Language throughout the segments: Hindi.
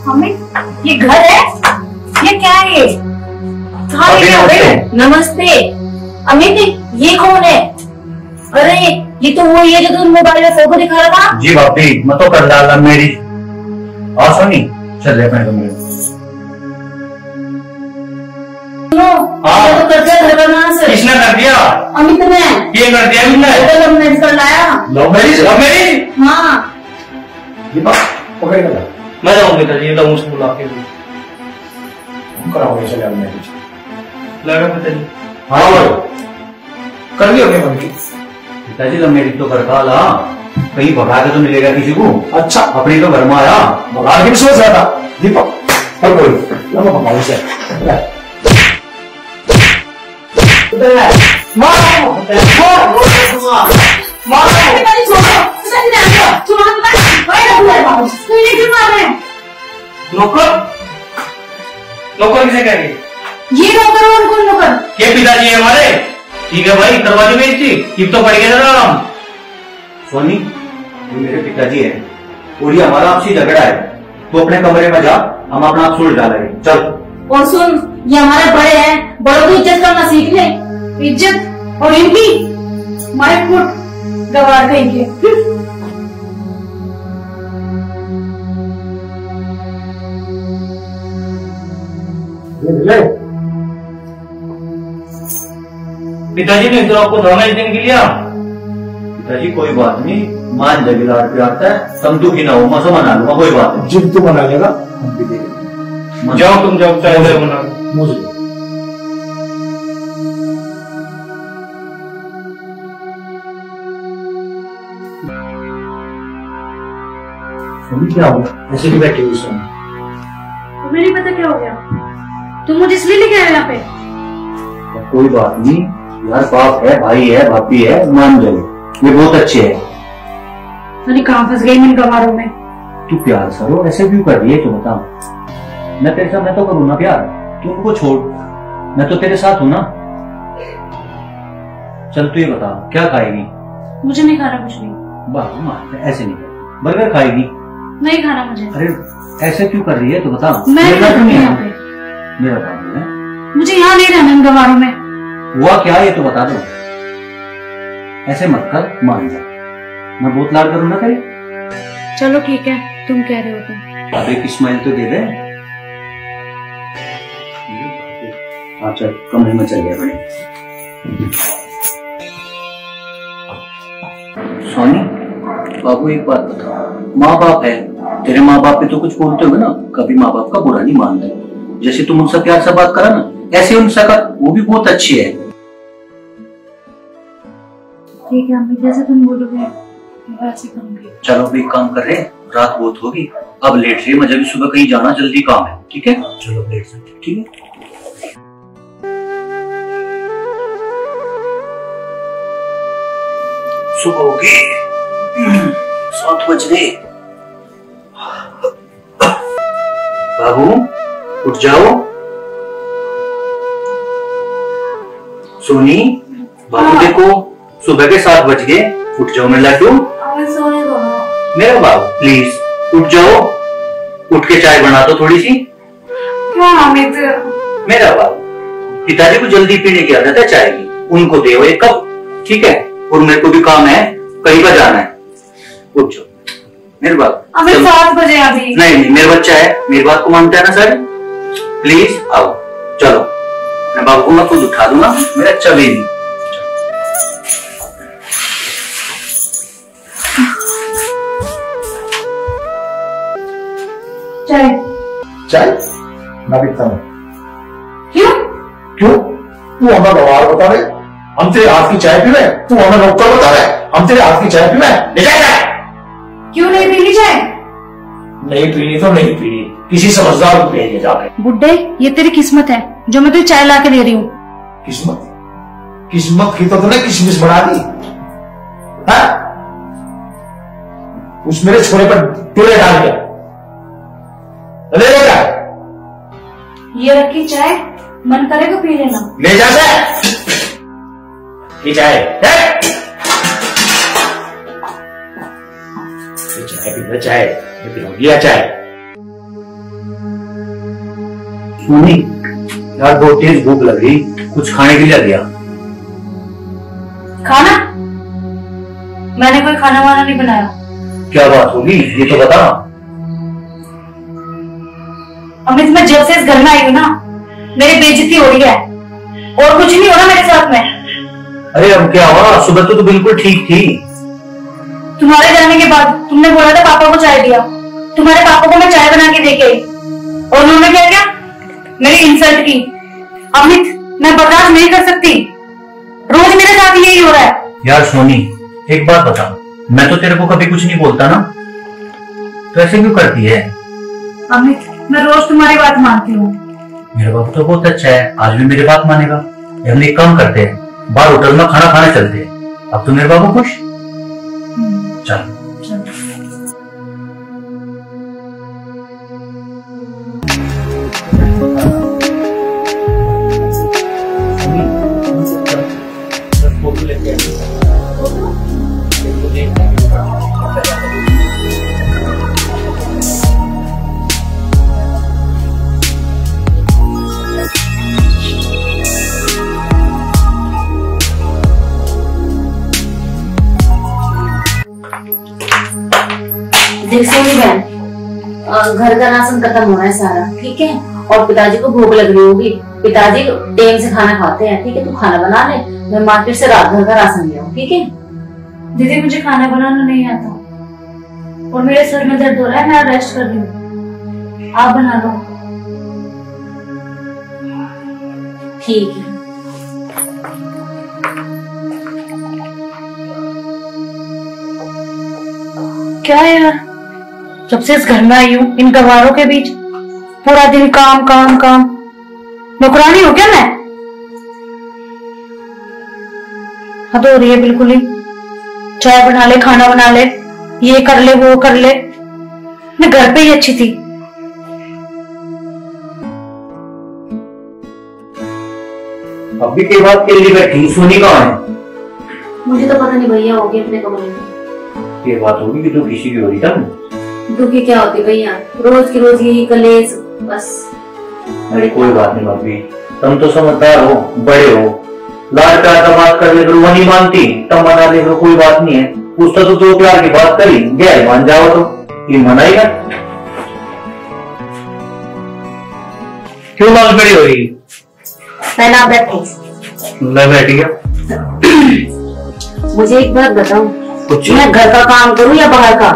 अमित, ये घर है? ये क्या है? ये कहाँ लेके आ गए? नमस्ते अमित, ये कौन है? अरे ये तो वो है जो तुम मोबाइल में फोटो दिखा रहा था। जी भाभी, मैं तो कर डाला मेरी। आओ सोनी, चल रहे अपने कमरे। तो कर दिया घर बनाना से। किसने कर दिया? अमित ने। ये कर दिया अमित ने? लव मैरिज कर लाया। Love marriage? Love marriage? हाँ। ये बात पकड़ कर मैं जाऊंगी तो ये तो स्कूल आके कराओगे चले लव मैरिज। लगा पिताजी। हाँ कर दिया अपने मन की। पिताजी लव मैरिज तो कर डाला, कहीं भगा के तो मिलेगा किसी को। अच्छा अपने तो घर में आया, भगा के भी सोच रहा था। दीपक और कोई लगा भगाओ से नौकर नौकर किसे कहेंगे? ये नौकर और कौन नौकर? ये पिताजी है हमारे। ठीक है भाई, दरवाजे में थी तो पड़ गया था। सोनी, ये मेरे पिताजी है और ये हमारा आपसी झगड़ा है। तू अपने कमरे में जा, हम अपना आप सुलझा लेंगे। चल। और सुन, ये हमारे बड़े हैं, बड़ों की इज्जत करना सीख ले। इज्जत और इनकी माय फुट गवार कहेंगे। पिताजी ने तो आपको धोना इस दिन के लिया। पिताजी कोई बात नहीं, मान जाएगी, लाड़ प्यार आता है, तुम दुखी ना हो, मसो मना लूंगा, कोई बात नहीं। जिद तो मना लेगा, हम भी देंगे। जाओ तुम जाओ, चाहे बना मुझे क्या हो गया? ऐसे भी बैठे हुए सुन। तुम्हें नहीं पता क्या हो गया? तुम मुझे इसलिए लेके आए यहाँ पे? कोई बात नहीं यार, बाप है, भाई है, भाभी है, मान जाए, ये बहुत अच्छे है। अरे कहाँ फंस गई इन गवारों में? तू प्यार करो, ऐसे क्यों कर रही है? तू बता। मैं तेरे साथ मैं तो करूँ ना प्यार, तू उनको छोड़, मैं तो तेरे साथ हूँ ना। चल तू ये बता, क्या खाएगी? मुझे नहीं खाना कुछ नहीं। बात ऐसे नहीं कर, बर्गर खाएगी? नहीं खाना मुझे। अरे ऐसे क्यों कर रही है? तो बता। मैं नहीं यहाँ पे। मेरा काम है, मुझे यहाँ नहीं रहना इन गवारों में। हुआ क्या ये तो बता दो। ऐसे मत कर, मान जा, मैं बहुत लाड करूँ ना तेरे। चलो ठीक है, तुम कह रहे हो तो। अब एक स्माइल तो दे दे। हाँ चल, कमरे में चल गया बड़े। सोनी, बाबू एक बात बता, माँ बाप है, तेरे माँ बाप पे तो कुछ बोलते हो ना, कभी माँ बाप का बुरा नहीं मानते। जैसे तुम उनसे प्यार से बात करा ना, ऐसे उनसे कर, वो भी बहुत अच्छी है। ठीक है अम्मी, जैसे तुम बोलोगे वैसे करूंगी। चलो अभी एक काम कर रहे हैं, रात बहुत होगी, अब लेट रही है, मुझे भी सुबह कहीं जाना, जल्दी काम है। ठीक है चलो लेट से, ठीक है। सुबह होगी, 7 बज गए। बाबू उठ जाओ। सोनी, बाबू देखो सुबह के 7 बज गए, उठ जाओ मेरा लड्डू। मेरा बाबू प्लीज उठ जाओ, उठ के चाय बना दो थोड़ी सी। क्यों अमित? मेरा बाबू, पिताजी को जल्दी पीने की आदत है चाय की, उनको दे एक कप, ठीक है? और मेरे को भी काम है, कहीं पर जाना है, उठ जाओ मेरे बाबू। अभी 7 बजे अभी। नहीं मेरा बच्चा है, मेरी बात को मानता है ना सर, प्लीज आओ। चलो मैं बाबू को मैं खुद उठा दूंगा, मेरा अच्छा बेबी। चाय चाय ना पीता हूँ। क्यों? क्यों? तू हमें गवार बता रहे, हम तेरे हाथ की चाय पी रहे, तू हमें नौकर बता रहे, हम तेरे हाथ की चाय पी रहे। ले जा चाय। क्यों नहीं पीनी चाय? नहीं पीनी तो नहीं पीनी, किसी समझदार को पिएंगे जाके। बुड्ढे, ये तेरी किस्मत है जो मैं तुझे चाय ला के दे रही हूँ। किस्मत? किस्मत की तो तूने किशमिश बना दी है? उस मेरे छोरे पर टुले डाल के ले जा। ये रखी चाय, मन करे तो पी लेना। ले जा चाय, ये चाय है? ये चाय पी, चाय ये पिलाऊंगी या चाय? सोनी यार बहुत तेज भूख लग रही, कुछ खाने के लिए आ गया। खाना? मैंने कोई खाना वाना नहीं बनाया। क्या बात होगी ये तो बता। अमित, मैं जब से इस घर में आई हूँ ना, मेरी बेइज्जती हो रही है और कुछ नहीं हो रहा मेरे साथ में। अरे अब क्या हुआ? सुबह तो बिल्कुल ठीक थी। तुम्हारे जाने के बाद तुमने बोला था पापा को चाय दिया, तुम्हारे पापा को मैं चाय बना के देके आई और उन्होंने क्या किया? मेरी इंसल्ट की। अमित, मैं बर्दाश्त नहीं कर सकती, रोज मेरे साथ यही हो रहा है। यार सोनी एक बात बता, मैं तो तेरे को कभी कुछ नहीं बोलता ना, तो ऐसे क्यों करती है? अमित, मैं रोज तुम्हारी बात मानती हूँ। मेरा बाप तो बहुत अच्छा है, आज भी मेरी बात मानेगा। हम एक काम करते हैं, बाहर होटल में खाना खाने चलते हैं। अब तो मेरे बाबू खुश। चल देख सोनी बहन, घर का राशन खत्म हो रहा है सारा, ठीक है? और पिताजी को भूख लग रही होगी, पिताजी टाइम से खाना खाते हैं, ठीक है? तू खाना बना ले, मैं मार्केट से रात भर का राशन ले आऊं, ठीक है? दीदी, मुझे खाना बनाना नहीं आता और मेरे सर में दर्द हो रहा है, मैं रेस्ट कर रही हूँ, आप बना लो। ठीक है। क्या है यार, जब से इस घर में आई हूँ, इन गवारों के बीच पूरा दिन काम काम काम, नौकरानी हो क्या मैं? हद हो रही है बिल्कुल ही। चाय बना ले, खाना बना ले, ये कर ले, वो कर ले। मैं घर पे ही अच्छी थी। अभी के बाद के लिए बैठी सोनी कहाँ है? मुझे तो पता नहीं भैया, होगी अपने कमरे में। ये बात होगी कि तू किसी की हो रही था? दुखी क्या होती भैया, रोज की रोज यही कलेश बस। अरे कोई बात नहीं भाभी, तुम तो समझदार हो, बड़े हो, लाड प्यार का बात कर ले तो वो नहीं मानती, तब मना ले तो कोई बात नहीं है। उसका तो दो प्यार की बात करी, गैर मान जाओ तो ये मनाएगा? क्यों बात बड़ी हो रही? पहले आप बैठो। मैं बैठ गया। मुझे एक बात बताओ, कुछ मैं घर का काम करूं या बाहर का?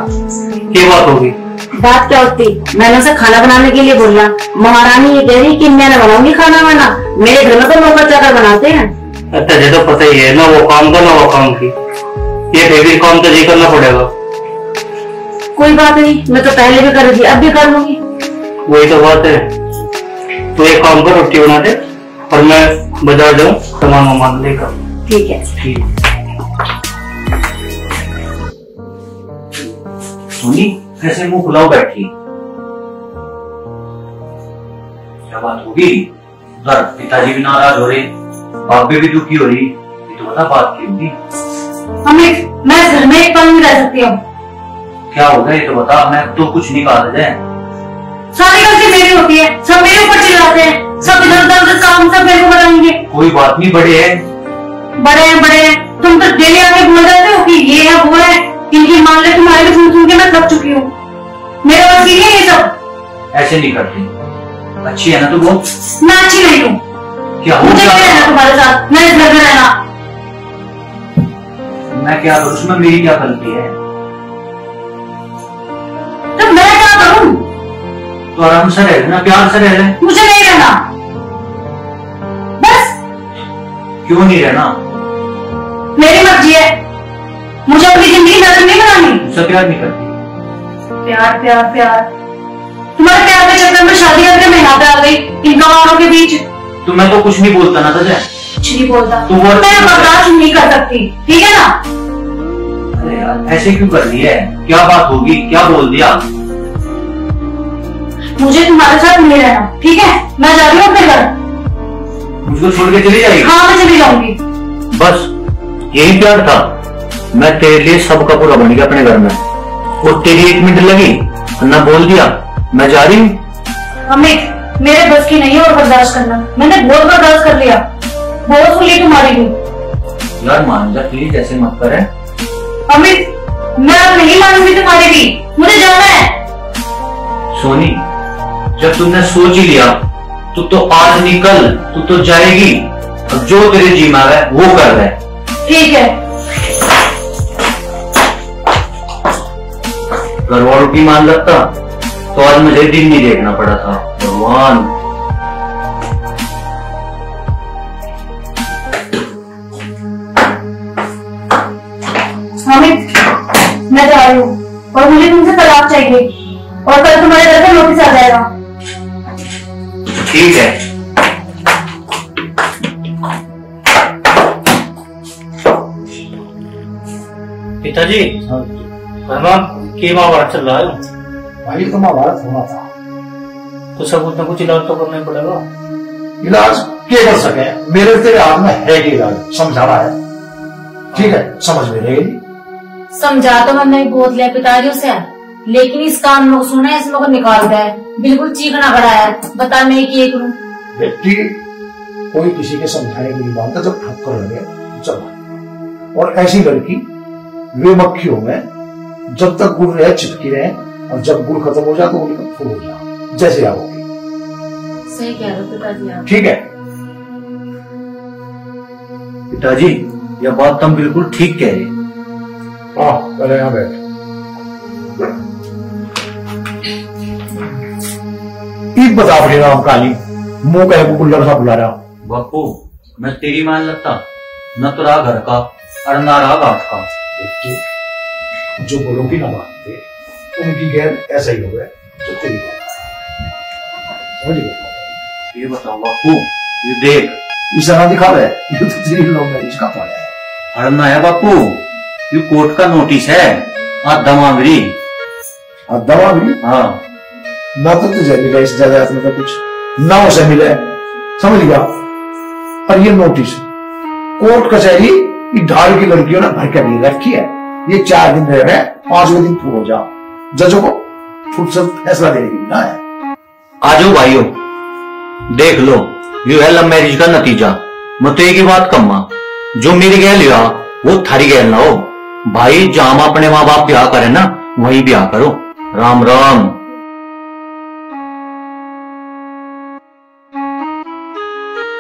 क्या बात होगी? बात क्या होती? मैंने उसे खाना बनाने के लिए बोला, महारानी ये कह रही कि मैं न बनाऊंगी खाना वाना, मेरे घर में तो नौकर चाकर बनाते हैं। अच्छा ये तो पता ही है ना, वो काम का ना वो काम की, ये बेबी काम तो नहीं करना पड़ेगा। कोई बात नहीं, मैं तो पहले भी कर रही थी, अब भी कर लूंगी। वही तो बात है। तो एक काम कर, रोटी बना दे और मैं बाजार जाऊँ सामान वामान लेकर। ठीक है। ठीक। सोनी कैसे मुंह खुलाओ बैठी? क्या बात होगी? उधर पिताजी भी नाराज हो रहे, बाप भी दुखी हो रही, ये तो बता बात की होगी। अमित, मैं घर में एक पल नहीं रह सकती हूँ। क्या होगा ये तो बता, मैं तो कुछ नहीं कहा था। सारी गलती मेरी होती है, सब मेरे ऊपर चिल्लाते हैं, सब इधर उधर काम सब मेरे को बताएंगे। कोई बात नहीं, बड़े हैं। बड़े हैं बड़े हैं, तुम तो डेली आके बोल जाते हो कि ये है वो है, इनकी मान ले, तुम्हारे भी सुन सुन के मैं थक चुकी हूँ। मेरे पास की है ये सब। ऐसे नहीं करते, अच्छी है ना तू? बहुत मैं अच्छी नहीं हूँ। क्या हो मुझे गया? नहीं रहना तुम्हारे साथ, मैं इस घर में रहना। मैं क्या करूँ, उसमें मेरी क्या गलती है? तो मैं क्या करूँ? तो आराम से रह लेना, प्यार से रह ले। मुझे नहीं रहना, बस। क्यों नहीं रहना? मेरी मर्जी है, मुझे अपनी जिंदगी नरक नहीं बनानी। मुझसे प्यार नहीं करती? प्यार प्यार प्यार, तुम्हारे प्यार के चक्कर में शादी करके मैं यहाँ पे आ गई, इन गवारों के बीच। तो मैं तो कुछ नहीं बोलता ना तुझे। कुछ नहीं बोलता, तू बोल। मैं बर्दाश्त नहीं कर सकती, ठीक है ना? अरे यार ऐसे क्यों कर रही है? क्या बात होगी, क्या बोल दिया? मुझे तुम्हारे साथ नहीं रहना, ठीक है? मैं जा रही हूँ अपने घर। मुझको छोड़ के चली जाएगी? हाँ मैं चली जाऊंगी। बस यही प्यार था? मैं तेरे लिए सबका पूरा बन गया अपने घर में, और तेरी 1 मिनट लगी ना बोल दिया मैं जा रही हूँ। अमित, मेरे बस की नहीं है और बर्दाश्त करना। मैंने बहुत बर्दाश्त कर लिया, बहुत सुन ली तुम्हारी भी। यार मान जा प्लीज, ऐसे मत करे। अमित मैं अब नहीं मानूंगी तुम्हारी भी, मुझे जाना है। सोनी जब तुमने सोच ही लिया तो आज निकल, तू तो जाएगी। अब जो तेरे जी में है वो कर रहे। ठीक है। घर वालों की मान लगता तो आज मुझे दिन नहीं देखना पड़ा था। भगवान। अमित मैं जा रही हूँ और मुझे तुमसे तलाक चाहिए और कल तुम्हारे घर पे नोटिस आ जाएगा। ठीक है। पिताजी के महाभारत चल रहा है भाई तो महाभारत होना था, तो सब कुछ न कुछ इलाज तो करना ही पड़ेगा। इलाज क्या कर सके, मेरे तेरे हाथ में है कि इलाज समझा रहा है। ठीक है समझ में रहेगी। समझा तो मैंने बहुत लिया पिताजी से, लेकिन इस कान में सुना है, इसमें को निकाल दिया है, बिल्कुल चीखना पड़ा है। बता मैं क्या करूं। व्यक्ति कोई किसी के समझाने की नहीं मानता, जब ठक्कर लगे तो चला। और ऐसी लड़की वे मक्खियों में जब तक गुड़ रहे चिपकी रहे, और जब गुड़ खत्म हो जाए तो उनका फूल हो जाए, जैसे आप होगी। सही कह रहे हो पिताजी आप। ठीक है पिताजी यह बात तुम बिल्कुल ठीक कह रहे। हाँ पहले यहाँ बैठ। ईद बता अपने नाम कहानी, मुंह कहे कुल्लर सा बुला रहा। बापू मैं तेरी मान लगता, न तो रहा घर का और न रहा घाट का। जो बोलोगी ना मानते, उनकी गैर ऐसा ही होगा तो तेरी गैर। समझ गए? ये बताओ बापू, ये देख इशारा दिखा रहे, ये तो तेरी लव मैरिज का पाया है। अड़ना है बापू, ये कोर्ट का नोटिस है। हाँ दमा मेरी। दवा भी हाँ ना तो तुझे मिला इस जायदाद में तो कुछ, ना उसे मिले, समझ गया। और ये नोटिस कोर्ट कचहरी ढाल की लड़कियों ने भर के नहीं रखी है। ये 4 दिन रह रहे, 5वें दिन पूरा हो जा, जजों को फुर्सत फैसला देने की ना है। आजो भाइयों देख लो, ये है लव मैरिज का नतीजा। मत एक ही बात कम्मा, जो मेरी गैल लिया वो थारी गैल ना हो। भाई जहां अपने माँ बाप ब्याह करे ना, वही ब्याह करो। राम राम।